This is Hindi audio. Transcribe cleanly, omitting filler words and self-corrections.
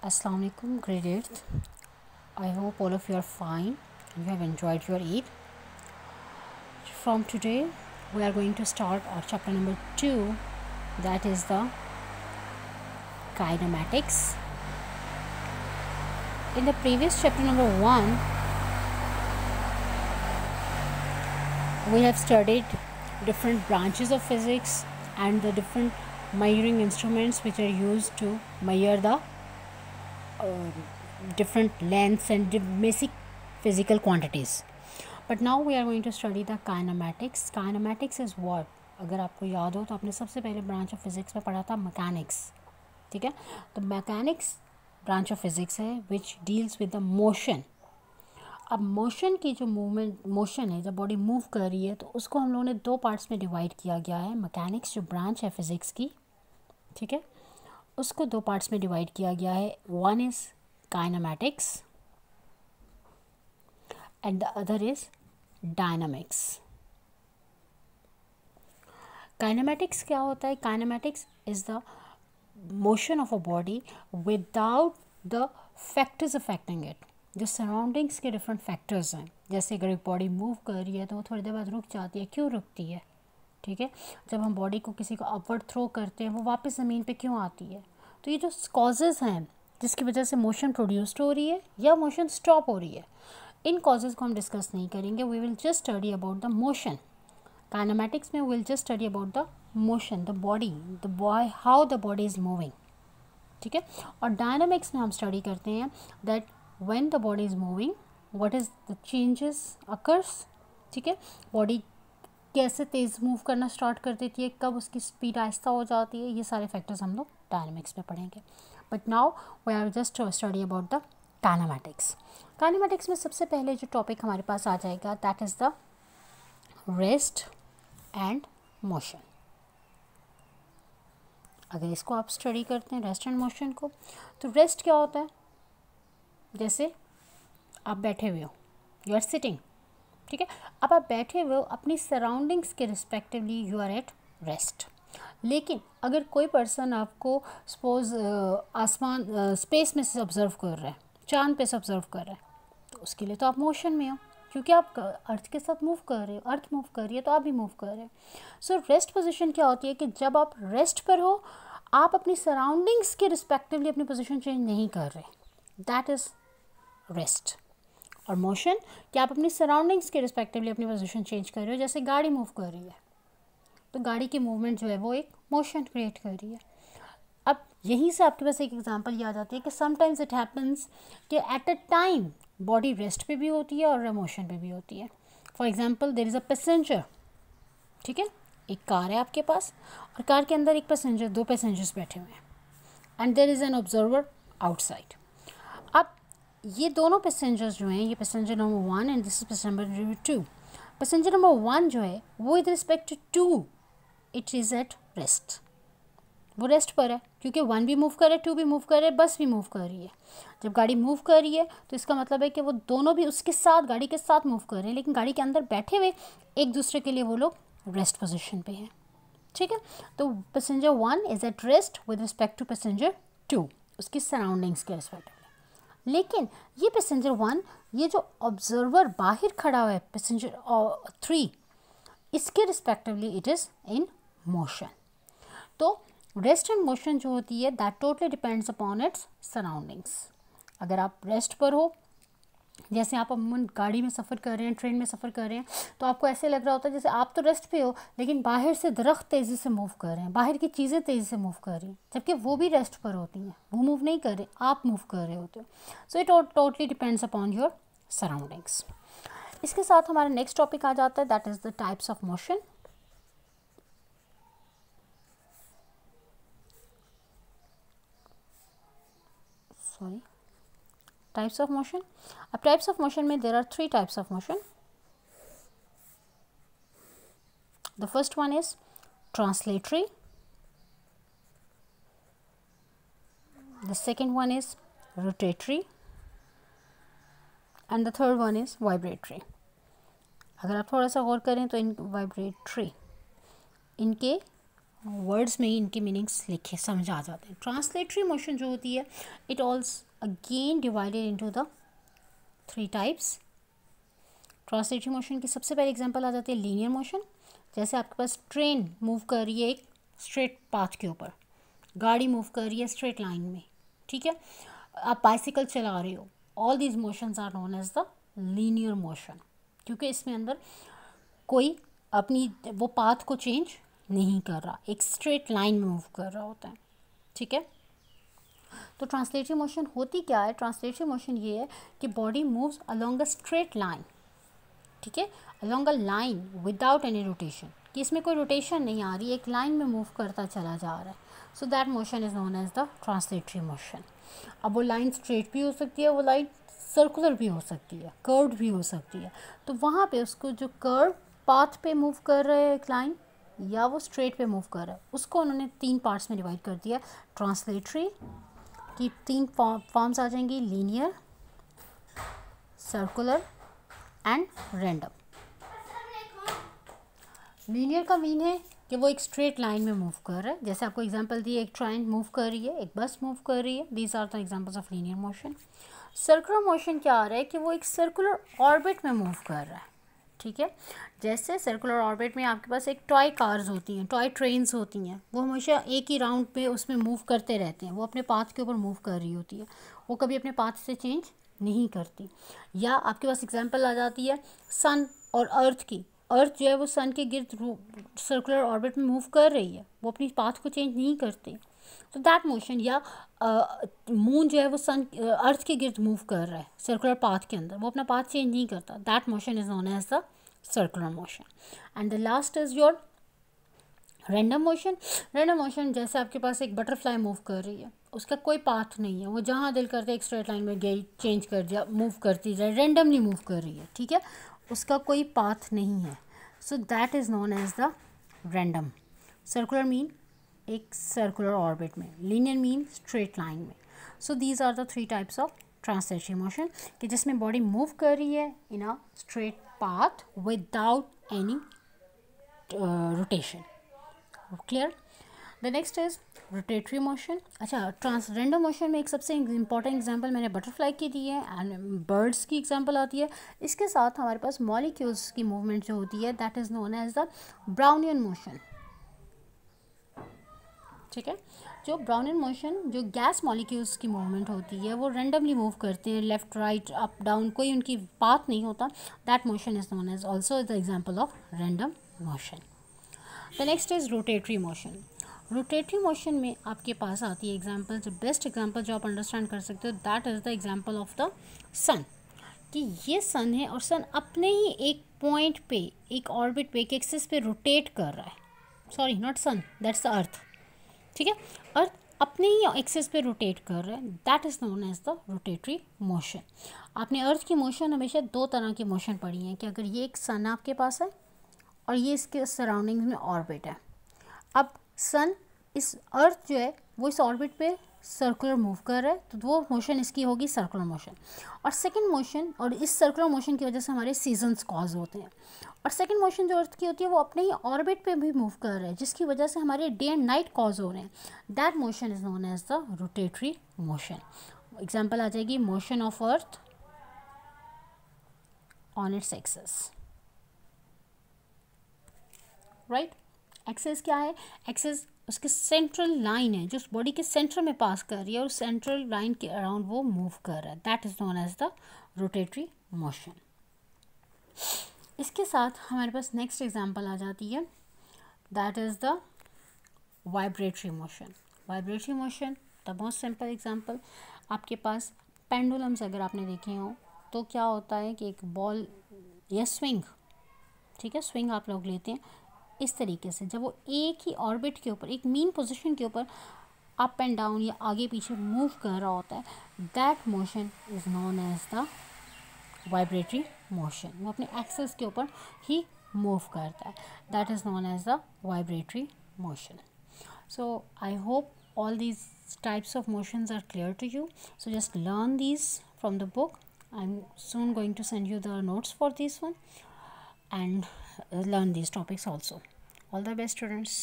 Assalamu alaikum, grade 8th. I hope all of you are fine and you have enjoyed your Eid. From today, we are going to start our chapter number 2, that is the kinematics. In the previous chapter number 1, we have studied different branches of physics and the different measuring instruments which are used to measure the different lengths and basic physical quantities. But now we are going to study the kinematics. Kinematics is what? अगर आपको याद हो तो आपने सबसे पहले ब्रांच ऑफ फिज़िक्स में पढ़ा था मैकेनिक्स. ठीक है, तो मैकेनिक्स ब्रांच ऑफ फिज़िक्स है which deals with the motion. अब मोशन की जो मोशन है, जब बॉडी मूव कर रही है तो उसको हम लोगों ने दो पार्ट्स में डिवाइड किया गया है. मैकेनिक्स जो ब्रांच है फिज़िक्स की, ठीक है, उसको दो पार्ट्स में डिवाइड किया गया है. One is kinematics and the other is dynamics. Kinematics क्या होता है? Kinematics is the motion of a body without the factors affecting it. जो सराउंडिंग्स के डिफरेंट फैक्टर्स हैं, जैसे अगर एक बॉडी मूव कर रही है तो वो थोड़ी देर बाद रुक जाती है. क्यों रुकती है? ठीक है, जब हम बॉडी को किसी को अपवर्ड थ्रो करते हैं वो वापस ज़मीन पे क्यों आती है? तो ये जो कॉजेज़ हैं जिसकी वजह से मोशन प्रोड्यूस्ड हो रही है या मोशन स्टॉप हो रही है, इन कॉजेज़ को हम डिस्कस नहीं करेंगे. We will just study about the motion. Kinematics में will just study about the motion, the body, how the body is moving. ठीक है, और डायनामिक्स में हम स्टडी करते हैं that when the body is moving what is the changes occurs. ठीक है, बॉडी कैसे तेज़ मूव करना स्टार्ट कर देती है, कब उसकी स्पीड आहिस्ता हो जाती है, ये सारे फैक्टर्स हम लोग डायनामिक्स में पढ़ेंगे. But now we are just study about the kinematics. Kinematics में सबसे पहले जो टॉपिक हमारे पास आ जाएगा that is the rest and motion. अगर इसको आप स्टडी करते हैं रेस्ट एंड मोशन को, तो रेस्ट क्या होता है? जैसे आप बैठे हुए हो, यू आर सिटिंग. ठीक है, अब आप बैठे हुए हो, अपनी सराउंडिंग्स के respectively you are at rest. लेकिन अगर कोई पर्सन आपको सपोज आसमान स्पेस में से ऑब्ज़र्व कर रहा है, चांद पे से ऑब्ज़र्व कर रहा है, तो उसके लिए तो आप मोशन में हो क्योंकि आप अर्थ के साथ मूव कर रहे हो, अर्थ मूव कर रही है तो आप भी मूव कर रहे हो. सो रेस्ट पोजीशन क्या होती है कि जब आप रेस्ट पर हो, आप अपनी सराउंडिंग्स के रिस्पेक्टिवली अपनी पोजीशन चेंज नहीं कर रहे, दैट इज़ रेस्ट. और मोशन कि आप अपनी सराउंडिंग्स के रिस्पेक्टिवली अपनी पोजीशन चेंज कर रहे हो. जैसे गाड़ी मूव कर रही है तो गाड़ी की मूवमेंट जो है वो एक मोशन क्रिएट कर रही है. अब यहीं से आपके पास एक एग्जांपल याद आती है कि समटाइम्स इट हैपन्स कि at a time body rest पे भी होती है और मोशन पे भी होती है. For example there is a passenger. ठीक है, एक कार है आपके पास और कार के अंदर एक पैसेंजर, दो पैसेंजर्स बैठे हुए हैं and there is an observer outside. अब ये दोनों पैसेंजर्स जो हैं, ये passenger number 1 and this is passenger number 2. Passenger number 1 जो है वो with respect to it is at rest. वो रेस्ट पर है क्योंकि 1 भी मूव कर रहा है, 2 भी मूव कर रहा है, बस भी मूव कर रही है. जब गाड़ी मूव कर रही है तो इसका मतलब है कि वो दोनों भी उसके साथ, गाड़ी के साथ मूव कर रहे हैं, लेकिन गाड़ी के अंदर बैठे हुए एक दूसरे के लिए वो लोग रेस्ट पोजीशन पे हैं. ठीक है, तो passenger 1 is at rest with respect to passenger 2, उसकी सराउंडिंग्स के रिस्पेक्ट. लेकिन ये पैसेंजर 1, ये जो ऑब्जर्वर बाहर खड़ा हुआ है पैसेंजर 3, इसके respectively it is in motion. तो रेस्ट एंड मोशन जो होती है that totally depends upon its surroundings. अगर आप रेस्ट पर हो, जैसे आप अमूमन गाड़ी में सफ़र कर रहे हैं, ट्रेन में सफ़र कर रहे हैं, तो आपको ऐसे लग रहा होता है जैसे आप तो रेस्ट पे हो लेकिन बाहर से दरख्त तेज़ी से मूव कर रहे हैं, बाहर की चीज़ें तेज़ी से मूव कर रही हैं, जबकि वो भी रेस्ट पर होती हैं. वो मूव नहीं कर रहे, आप मूव कर रहे होते हो. So it totally depends upon your surroundings. इसके साथ हमारा नेक्स्ट टॉपिक आ जाता है that is the types of motion. Sorry, types of motion. अब types of motion में there are 3 types of motion. The first one is translatory. The second one is rotatory. And the third one is vibratory. अगर आप थोड़ा सा गौर करें तो इन vibratory, इनके वर्ड्स में ही इनके मीनिंग्स लिखे समझ आ जाते हैं। ट्रांसलेटरी मोशन जो होती है, it also again divided into the 3 types. Translatory motion की सबसे पहले एग्जांपल आ जाती है लीनियर मोशन। जैसे आपके पास ट्रेन मूव कर रही है एक स्ट्रेट पाथ के ऊपर, गाड़ी मूव कर रही है स्ट्रेट लाइन में, ठीक है, आप बाइसिकल चला रहे हो, all these motions are known as the linear motion, क्योंकि इसमें अंदर कोई अपनी वो पाथ को चेंज नहीं कर रहा, एक स्ट्रेट लाइन में मूव कर रहा होता है, ठीक है। तो ट्रांसलेटरी मोशन होती क्या है? ट्रांसलेटरी मोशन ये है कि body moves along a straight line, ठीक है, along a line without any rotation, कि इसमें कोई रोटेशन नहीं आ रही, एक लाइन में मूव करता चला जा रहा है। So that motion is known as the translatory motion. अब वो लाइन स्ट्रेट भी हो सकती है, वो लाइन सर्कुलर भी हो सकती है, कर्व्ड भी हो सकती है। तो वहाँ पे उसको जो कर्व पाथ पे मूव कर रहे हैं एक लाइन, या वो स्ट्रेट पे मूव कर रहा है, उसको उन्होंने 3 पार्ट्स में डिवाइड कर दिया। ट्रांसलेटरी की 3 फॉर्म्स आ जाएंगी, linear, circular and random. Linear का मीन है कि वो एक स्ट्रेट लाइन में मूव कर रहा है, जैसे आपको एग्जांपल दिए, एक ट्रेन मूव कर रही है, एक बस मूव कर रही है, these are the examples of linear motion. Circular motion क्या आ रहा है कि वो एक सर्कुलर ऑर्बिट में मूव कर रहा है, ठीक है। जैसे सर्कुलर ऑर्बिट में आपके पास एक टॉय कार्स होती हैं, टॉय ट्रेन्स होती हैं, वो हमेशा एक ही राउंड पे उसमें मूव करते रहते हैं, वो अपने पाथ के ऊपर मूव कर रही होती है, वो कभी अपने पाथ से चेंज नहीं करती। या आपके पास एग्जांपल आ जाती है सन और अर्थ की। अर्थ जो है वो सन के गिर्द सर्कुलर ऑर्बिट में मूव कर रही है, वो अपनी पाथ को चेंज नहीं करती, तो दैट मोशन। या मून जो है वो सन अर्थ के गिर्द मूव कर रहा है सर्कुलर पाथ के अंदर, वो अपना पाथ चेंज नहीं करता, that motion is known as the circular motion. And the last is your random motion. Random motion जैसे आपके पास एक बटरफ्लाई मूव कर रही है, उसका कोई पाथ नहीं है, वो जहाँ दिल करते एक स्ट्रेट लाइन में गई, चेंज कर दिया, मूव करती जाए, रैंडमली मूव कर रही है, ठीक है, उसका कोई पाथ नहीं है। So that is known as the random. Circular mean एक सर्कुलर ऑर्बिट में, लीनियर मीन स्ट्रेट लाइन में। So these are the 3 types of translatory motion, कि जिसमें बॉडी मूव कर रही है in a straight path without any rotation. Clear? The next is rotatory motion. अच्छा, रैंडम मोशन में एक सबसे इंपॉर्टेंट एग्जांपल मैंने बटरफ्लाई की दी है, एंड बर्ड्स की एग्जांपल आती है। इसके साथ हमारे पास मॉलिक्यूल्स की मूवमेंट जो होती है, that is known as the Brownian motion, ठीक है। जो ब्राउनियन मोशन, जो गैस मॉलिक्यूल्स की मूवमेंट होती है, वो रैंडमली मूव करते हैं, लेफ्ट राइट अप डाउन, कोई उनकी पाथ नहीं होता, that motion is known as also the example of random motion. The next is rotatory motion. Rotatory motion में आपके पास आती है एग्जाम्पल, जो बेस्ट एग्जाम्पल जो आप अंडरस्टैंड कर सकते हो, that is the example of the sun, कि ये सन है और सन अपने ही एक पॉइंट पे, एक ऑर्बिट पे, एक एक्सिस पे रोटेट कर रहा है। Sorry, not sun, that's the earth, ठीक है। अर्थ अपने ही एक्सिस पे रोटेट कर रहा है, that is known as the rotatory motion. आपने अर्थ की मोशन हमेशा 2 तरह की मोशन पढ़ी है, कि अगर ये एक सन आपके पास है और ये इसके सराउंडिंग्स में ऑर्बिट है। अब सन, इस अर्थ जो है वो इस ऑर्बिट पे सर्कुलर मूव कर रहा है, तो वो मोशन इसकी होगी सर्कुलर मोशन। और सेकंड मोशन, और इस सर्कुलर मोशन की वजह से हमारे सीजन्स कॉज होते हैं। और सेकंड मोशन जो अर्थ की होती है, वो अपने ही ऑर्बिट पे भी मूव कर रहे हैं, जिसकी वजह से हमारे डे एंड नाइट कॉज हो रहे हैं, that motion is known as the rotatory motion. Example आ जाएगी motion of earth on its axis, right. Axis क्या है? एक्सिस उसके सेंट्रल लाइन है, जो उस बॉडी के सेंटर में पास कर रही है, और उस सेंट्रल लाइन के अराउंड वो मूव कर रहा है, that is known as the rotatory motion. इसके साथ हमारे पास नेक्स्ट एग्जांपल आ जाती है, that is the vibratory motion. Vibratory motion the most simple example, आपके पास पेंडुलम्स अगर आपने देखे हो, तो क्या होता है कि एक बॉल या स्विंग, ठीक है, स्विंग आप लोग लेते हैं इस तरीके से, जब वो एक ही ऑर्बिट के ऊपर, एक मीन पोजीशन के ऊपर अप एंड डाउन या आगे पीछे मूव कर रहा होता है, that motion is known as the vibratory motion. वो अपने एक्सिस के ऊपर ही मूव करता है, that is known as the vibratory motion. So I hope all these types of motions are clear to you. So just learn these from the book. I'm soon going to send you the notes for this one, and learn these topics also. All the best, students.